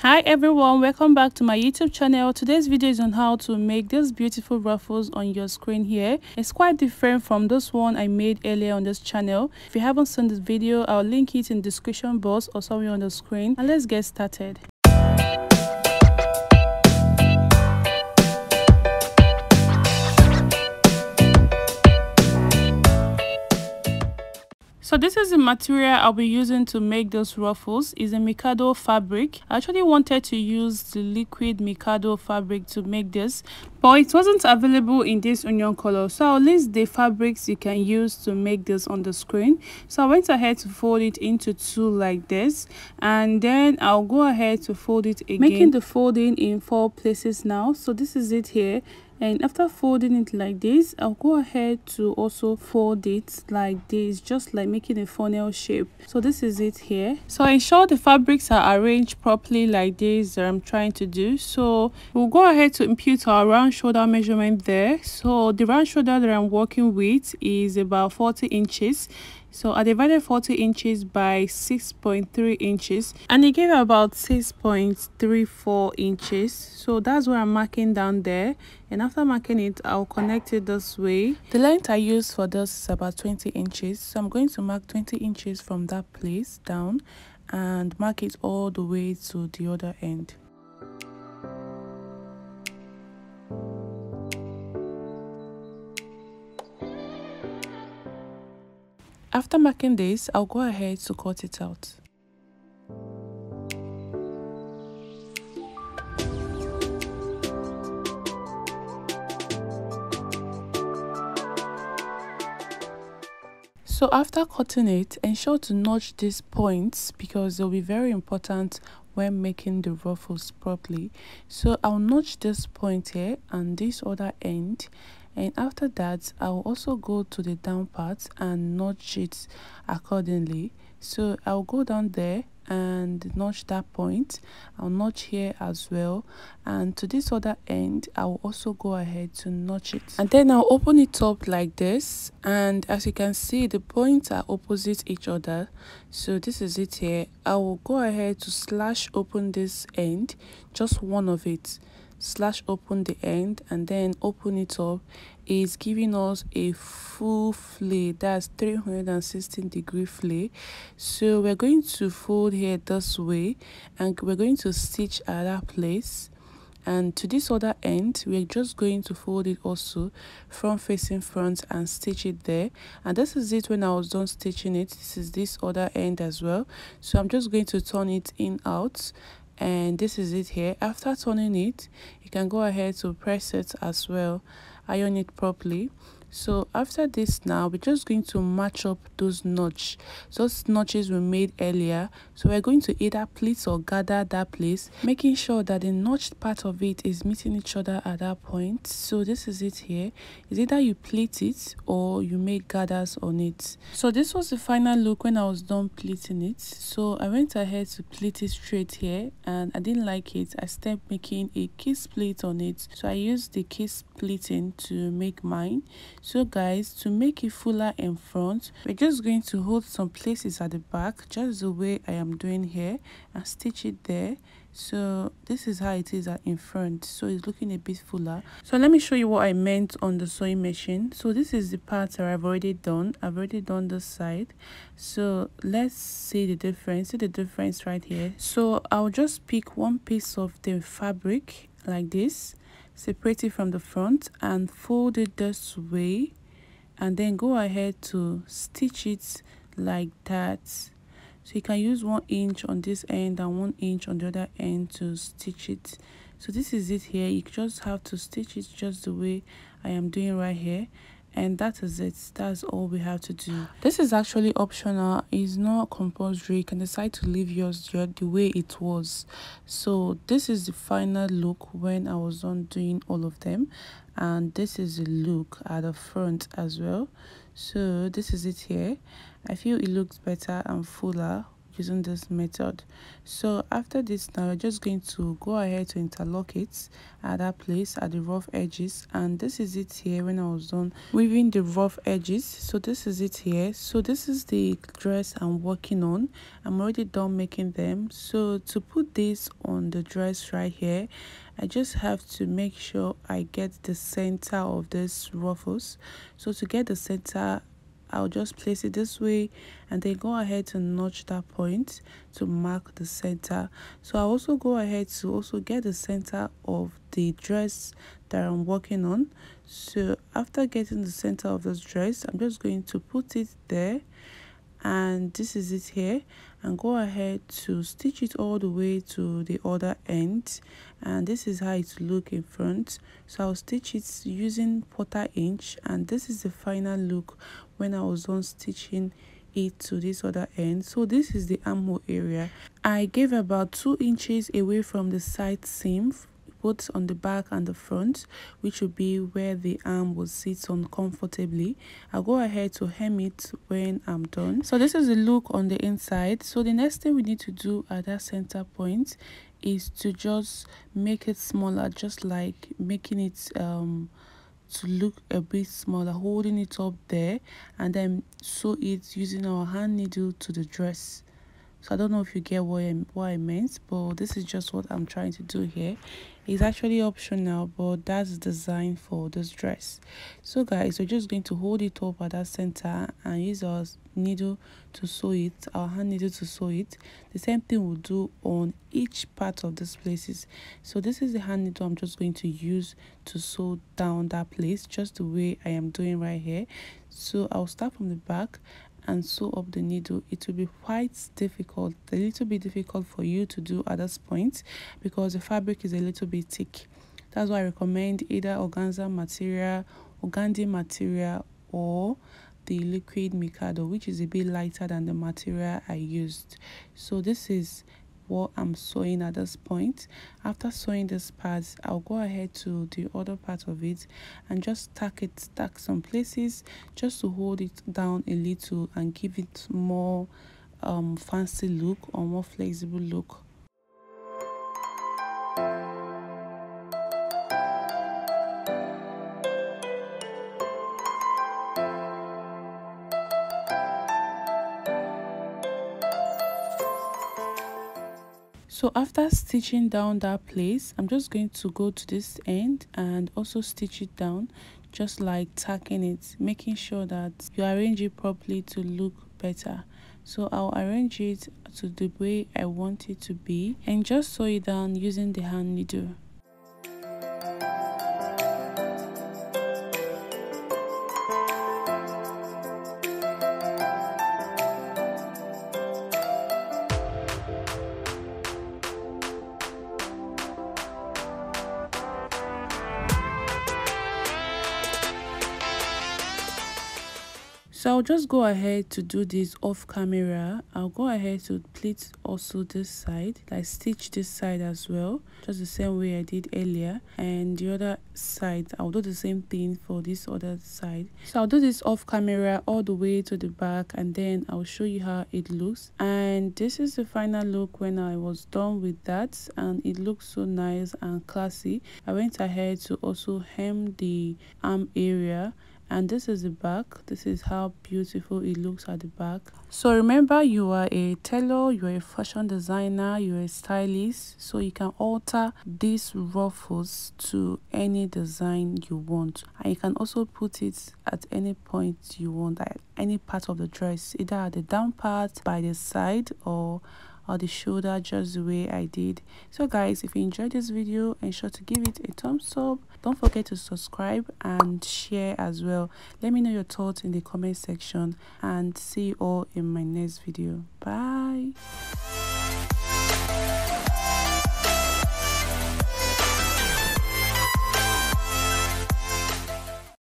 Hi everyone, welcome back to my YouTube channel. Today's video is on how to make this beautiful ruffles on your screen here. It's quite different from this one I made earlier on this channel. If you haven't seen this video, I'll link it in the description box or somewhere on the screen, and let's get started. So this is the material I'll be using to make those ruffles. Is a Mikado fabric. I actually wanted to use the liquid Mikado fabric to make this, but it wasn't available in this onion color. So I'll list the fabrics you can use to make this on the screen. So I went ahead to fold it into two like this, and then I'll go ahead to fold it again, making the folding in 4 places now. So this is it here. And after folding it like this, I'll go ahead to also fold it like this, just like making a funnel shape. So this is it here. So ensure the fabrics are arranged properly like this that I'm trying to do. So we'll go ahead to impute our round shoulder measurement there. So the round shoulder that I'm working with is about 40 inches. So I divided 40 inches by 6.3 inches, and it gave about 6.34 inches. So that's what I'm marking down there, and after marking it, I'll connect it this way. The length I used for this is about 20 inches, so I'm going to mark 20 inches from that place down and mark it all the way to the other end. After marking this, I'll go ahead to cut it out. So after cutting it, ensure to notch these points because they'll be very important when making the ruffles properly. So I'll notch this point here and this other end, and after that I'll also go to the down part and notch it accordingly. So I'll go down there and notch that point. I'll notch here as well, and to this other end I'll also go ahead to notch it, and then I'll open it up like this. And as you can see, the points are opposite each other. So this is it here. I will go ahead to slash open this end, just one of it, slash open the end and then open it up. Is giving us a full flay, that's 360-degree flay. So we're going to fold here this way, and we're going to stitch at that place, and to this other end we're just going to fold it also front facing front and stitch it there. And this is it. When I was done stitching it, this is this other end as well. So I'm just going to turn it in out, and this is it here. After turning it, you can go ahead to press it as well, iron it properly. So after this, now we're just going to match up those notches we made earlier. So we're going to either pleat or gather that place, making sure that the notched part of it is meeting each other at that point. So this is it here. Is either you pleat it or you make gathers on it. So this was the final look when I was done pleating it. So I went ahead to pleat it straight here, and I didn't like it. I started making a kiss pleat on it. So I used the kiss pleating to make mine. So guys, to make it fuller in front, we're just going to hold some places at the back, just the way I am doing here, and stitch it there. So this is how it is in front, so it's looking a bit fuller. So let me show you what I meant on the sewing machine. So this is the part that I've already done this side. So let's see the difference right here. So I'll just pick one piece of the fabric like this, separate it from the front and fold it this way, and then go ahead to stitch it like that. So you can use 1 inch on this end and 1 inch on the other end to stitch it. So this is it here. You just have to stitch it just the way I am doing right here, and that is it. That's all we have to do. This is actually optional, it's not compulsory. You can decide to leave yours the way it was. So this is the final look when I was done doing all of them, and this is the look at the front as well. So this is it here. I feel it looks better and fuller using this method. So after this, now you're just going to go ahead to interlock it at that place at the rough edges, and this is it here when I was done weaving the rough edges. So this is it here. So this is the dress I'm working on. I'm already done making them. So to put this on the dress right here, I just have to make sure I get the center of this ruffles. So to get the center, I'll just place it this way and then go ahead to notch that point to mark the center. So I'll also go ahead to also get the center of the dress that I'm working on. So after getting the center of this dress, I'm just going to put it there, and this is it here, and go ahead to stitch it all the way to the other end, and this is how it look in front. So I'll stitch it using 1/4 inch, and this is the final look when I was done stitching it to this other end. So this is the armhole area. I gave about 2 inches away from the side seam, both on the back and the front, which will be where the arm will sit on comfortably. I'll go ahead to hem it when I'm done. So this is the look on the inside. So the next thing we need to do at that center point is to just make it smaller, just like making it to look a bit smaller, holding it up there, and then sew it using our hand needle to the dress. So I don't know if you get what I meant, but this is just what I'm trying to do here. It's actually optional, but that's the design for this dress. So guys, we're just going to hold it up at that center and use our needle to sew it, our hand needle to sew it. The same thing we'll do on each part of these places. So this is the hand needle I'm just going to use to sew down that place, just the way I am doing right here. So I'll start from the back and sew up the needle. It will be quite difficult, a little bit difficult for you to do at this point because the fabric is a little bit thick. That's why I recommend either organza material, organdy material, or the liquid mikado, which is a bit lighter than the material I used. So this is what I'm sewing at this point. After sewing this part, I'll go ahead to the other part of it and just tack some places just to hold it down a little and give it more fancy look or more flexible look. So after stitching down that place, I'm just going to go to this end and also stitch it down, just like tacking it, making sure that you arrange it properly to look better. So I'll arrange it to the way I want it to be and just sew it down using the hand needle. So I'll just go ahead to do this off camera. I'll go ahead to pleat also this side, like stitch this side as well, just the same way I did earlier, and the other side I'll do the same thing for this other side. So I'll do this off camera all the way to the back, and then I'll show you how it looks. And this is the final look when I was done with that, and it looks so nice and classy. I went ahead to also hem the arm area, and this is the back. This is how beautiful it looks at the back. So remember, you are a tailor, you are a fashion designer, you are a stylist, so you can alter these ruffles to any design you want, and you can also put it at any point you want, like any part of the dress, either at the down part, by the side, or the shoulder, just the way I did. So guys, if you enjoyed this video, ensure to give it a thumbs up. Don't forget to subscribe and share as well. Let me know your thoughts in the comment section, and see you all in my next video. Bye.